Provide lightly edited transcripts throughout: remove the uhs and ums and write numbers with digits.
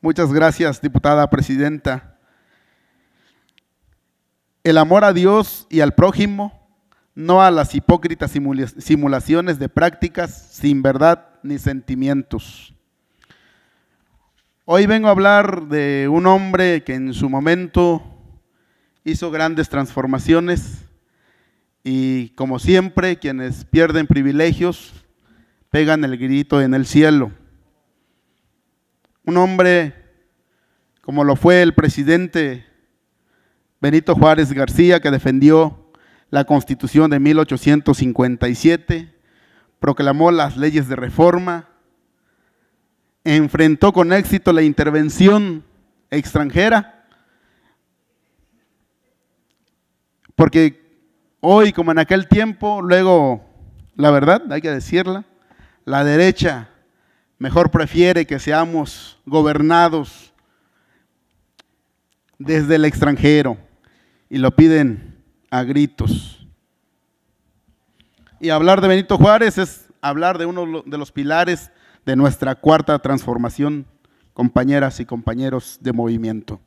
Muchas gracias, diputada presidenta. El amor a Dios y al prójimo, no a las hipócritas simulaciones de prácticas sin verdad ni sentimientos. Hoy vengo a hablar de un hombre que en su momento hizo grandes transformaciones y, como siempre, quienes pierden privilegios pegan el grito en el cielo. Un hombre como lo fue el presidente Benito Juárez García, que defendió la Constitución de 1857, proclamó las leyes de reforma, enfrentó con éxito la intervención extranjera, porque hoy, como en aquel tiempo, luego, la verdad, hay que decirla, la derecha mejor prefiere que seamos gobernados desde el extranjero y lo piden a gritos. Y hablar de Benito Juárez es hablar de uno de los pilares de nuestra cuarta transformación, compañeras y compañeros de movimiento.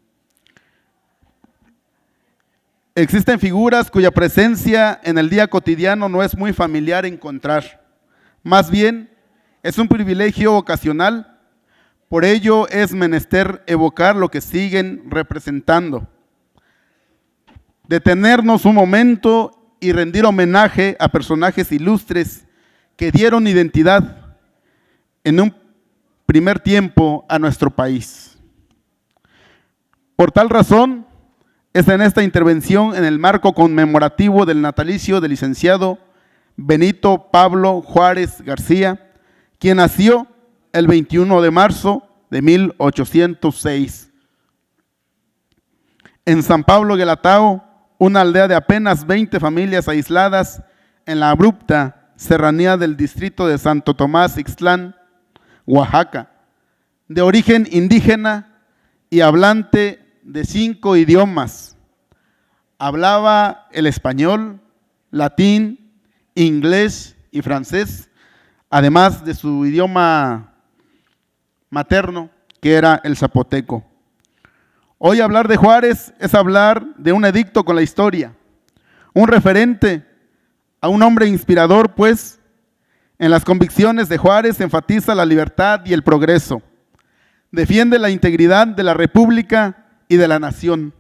Existen figuras cuya presencia en el día cotidiano no es muy familiar encontrar. Más bien, es un privilegio ocasional. Por ello es menester evocar lo que siguen representando. Detenernos un momento y rendir homenaje a personajes ilustres que dieron identidad en un primer tiempo a nuestro país. Por tal razón, es en esta intervención en el marco conmemorativo del natalicio del licenciado Benito Pablo Juárez García, quien nació el 21 de marzo de 1806. En San Pablo Guelatao, una aldea de apenas 20 familias aisladas en la abrupta serranía del distrito de Santo Tomás Ixtlán, Oaxaca, de origen indígena y hablante de 5 idiomas. Hablaba el español, latín, inglés y francés, además de su idioma materno, que era el zapoteco. Hoy hablar de Juárez es hablar de un edicto con la historia, un referente a un hombre inspirador, pues en las convicciones de Juárez enfatiza la libertad y el progreso, defiende la integridad de la República y de la nación.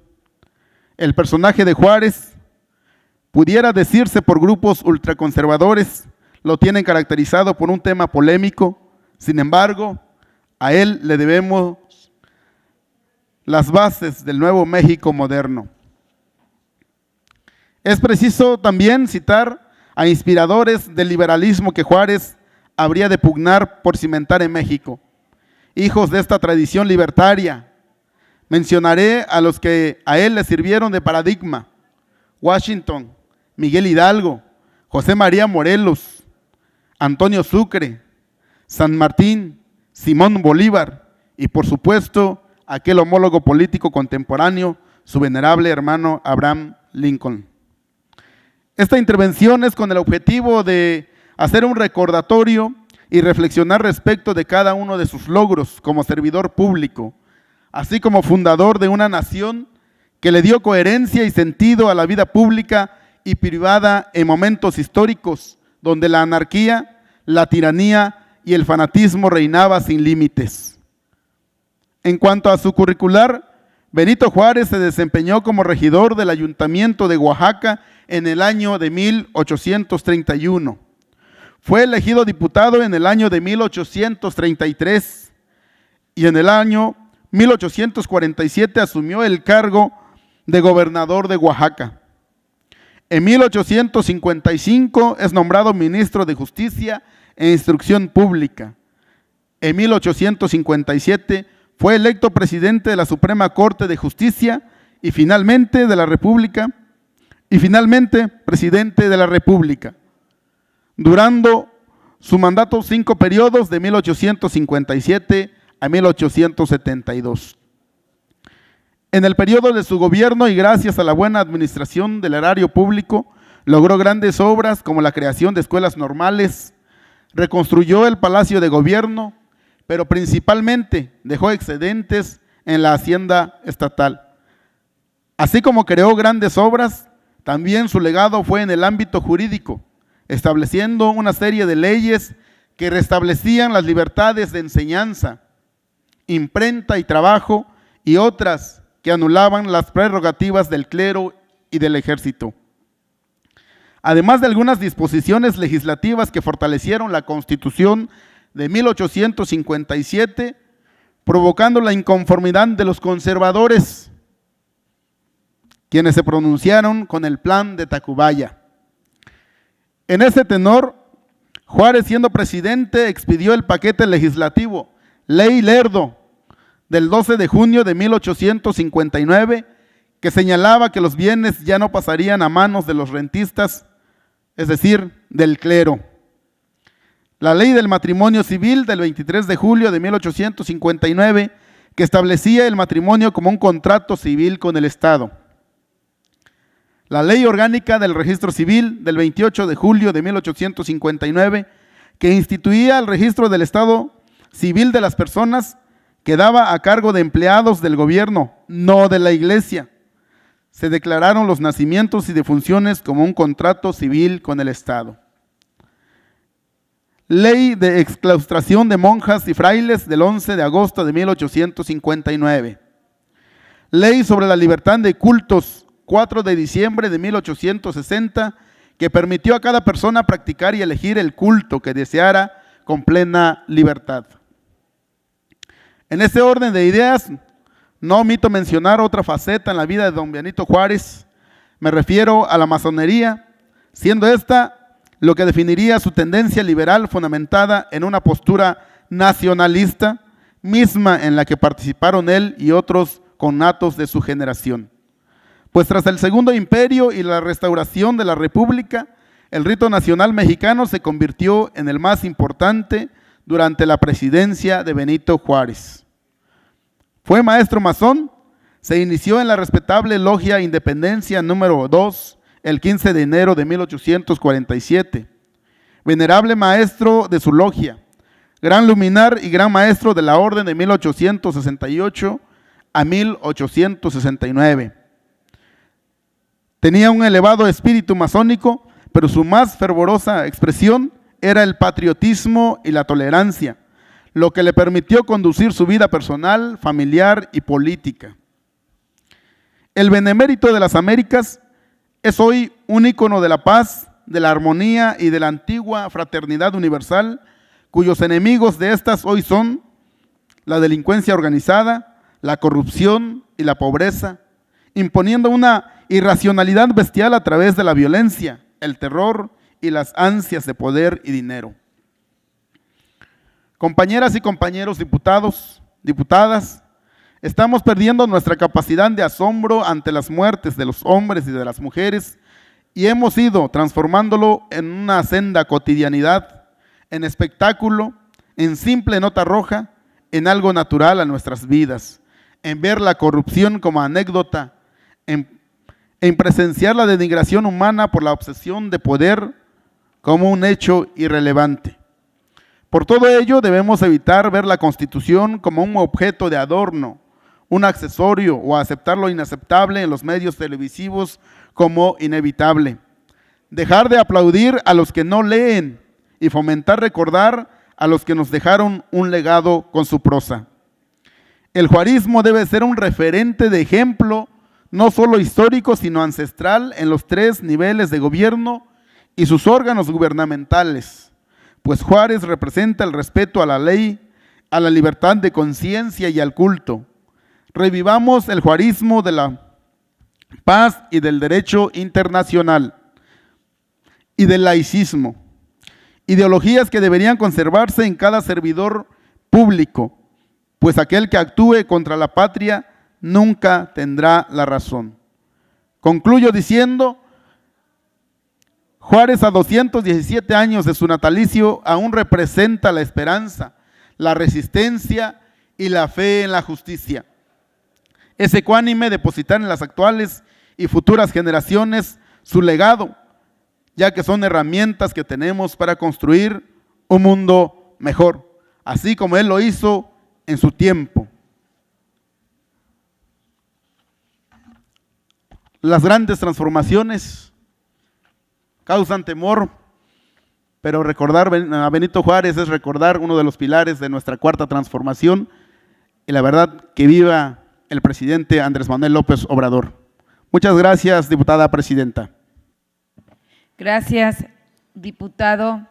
El personaje de Juárez, pudiera decirse por grupos ultraconservadores, lo tienen caracterizado por un tema polémico. Sin embargo, a él le debemos las bases del nuevo México moderno. Es preciso también citar a inspiradores del liberalismo que Juárez habría de pugnar por cimentar en México, hijos de esta tradición libertaria. Mencionaré a los que a él le sirvieron de paradigma: Washington, Miguel Hidalgo, José María Morelos, Antonio Sucre, San Martín, Simón Bolívar y, por supuesto, aquel homólogo político contemporáneo, su venerable hermano Abraham Lincoln. Esta intervención es con el objetivo de hacer un recordatorio y reflexionar respecto de cada uno de sus logros como servidor público, así como fundador de una nación que le dio coherencia y sentido a la vida pública y privada en momentos históricos donde la anarquía, la tiranía y el fanatismo reinaba sin límites. En cuanto a su curricular, Benito Juárez se desempeñó como regidor del Ayuntamiento de Oaxaca en el año de 1831. Fue elegido diputado en el año de 1833 y en el año 1847 asumió el cargo de gobernador de Oaxaca. En 1855 es nombrado ministro de Justicia e Instrucción Pública. En 1857 fue electo presidente de la Suprema Corte de Justicia y finalmente de la República, y finalmente presidente de la República, durando su mandato 5 periodos de 1857 a 1872. En el periodo de su gobierno y gracias a la buena administración del erario público, logró grandes obras como la creación de escuelas normales, reconstruyó el Palacio de Gobierno, pero principalmente dejó excedentes en la hacienda estatal. Así como creó grandes obras, también su legado fue en el ámbito jurídico, estableciendo una serie de leyes que restablecían las libertades de enseñanza, imprenta y trabajo, y otras que anulaban las prerrogativas del clero y del ejército. Además de algunas disposiciones legislativas que fortalecieron la Constitución de 1857, provocando la inconformidad de los conservadores, quienes se pronunciaron con el Plan de Tacubaya. En ese tenor, Juárez, siendo presidente, expidió el paquete legislativo Ley Lerdo del 12 de junio de 1859, que señalaba que los bienes ya no pasarían a manos de los rentistas, es decir, del clero. La ley del matrimonio civil del 23 de julio de 1859, que establecía el matrimonio como un contrato civil con el Estado. La ley orgánica del registro civil del 28 de julio de 1859, que instituía el registro del estado civil de las personas, quedaba a cargo de empleados del gobierno, no de la iglesia. Se declararon los nacimientos y defunciones como un contrato civil con el Estado. Ley de exclaustración de monjas y frailes del 11 de agosto de 1859. Ley sobre la libertad de cultos, 4 de diciembre de 1860, que permitió a cada persona practicar y elegir el culto que deseara con plena libertad. En este orden de ideas, no omito mencionar otra faceta en la vida de don Benito Juárez. Me refiero a la masonería, siendo esta lo que definiría su tendencia liberal fundamentada en una postura nacionalista, misma en la que participaron él y otros connatos de su generación. Pues tras el Segundo Imperio y la restauración de la República, el rito nacional mexicano se convirtió en el más importante durante la presidencia de Benito Juárez. Fue maestro masón, se inició en la respetable Logia Independencia número 2 el 15 de enero de 1847. Venerable maestro de su logia, gran luminar y gran maestro de la orden de 1868 a 1869. Tenía un elevado espíritu masónico, pero su más fervorosa expresión era el patriotismo y la tolerancia, lo que le permitió conducir su vida personal, familiar y política. El Benemérito de las Américas es hoy un ícono de la paz, de la armonía y de la antigua fraternidad universal, cuyos enemigos de estas hoy son la delincuencia organizada, la corrupción y la pobreza, imponiendo una irracionalidad bestial a través de la violencia, el terror y las ansias de poder y dinero. Compañeras y compañeros diputados, diputadas, estamos perdiendo nuestra capacidad de asombro ante las muertes de los hombres y de las mujeres y hemos ido transformándolo en una senda cotidianidad, en espectáculo, en simple nota roja, en algo natural a nuestras vidas, en ver la corrupción como anécdota, en presenciar la denigración humana por la obsesión de poder como un hecho irrelevante. Por todo ello debemos evitar ver la Constitución como un objeto de adorno, un accesorio o aceptar lo inaceptable en los medios televisivos como inevitable. Dejar de aplaudir a los que no leen y fomentar recordar a los que nos dejaron un legado con su prosa. El juarismo debe ser un referente de ejemplo no solo histórico, sino ancestral en los 3 niveles de gobierno y sus órganos gubernamentales, pues Juárez representa el respeto a la ley, a la libertad de conciencia y al culto. Revivamos el juarismo de la paz y del derecho internacional y del laicismo, ideologías que deberían conservarse en cada servidor público, pues aquel que actúe contra la patria nunca tendrá la razón. Concluyo diciendo, Juárez a 217 años de su natalicio aún representa la esperanza, la resistencia y la fe en la justicia. Es ecuánime depositar en las actuales y futuras generaciones su legado, ya que son herramientas que tenemos para construir un mundo mejor. así como Él lo hizo en su tiempo. Las grandes transformaciones causan temor, pero recordar a Benito Juárez es recordar uno de los pilares de nuestra cuarta transformación, y la verdad, que viva el presidente Andrés Manuel López Obrador. Muchas gracias, diputada presidenta. Gracias, diputado.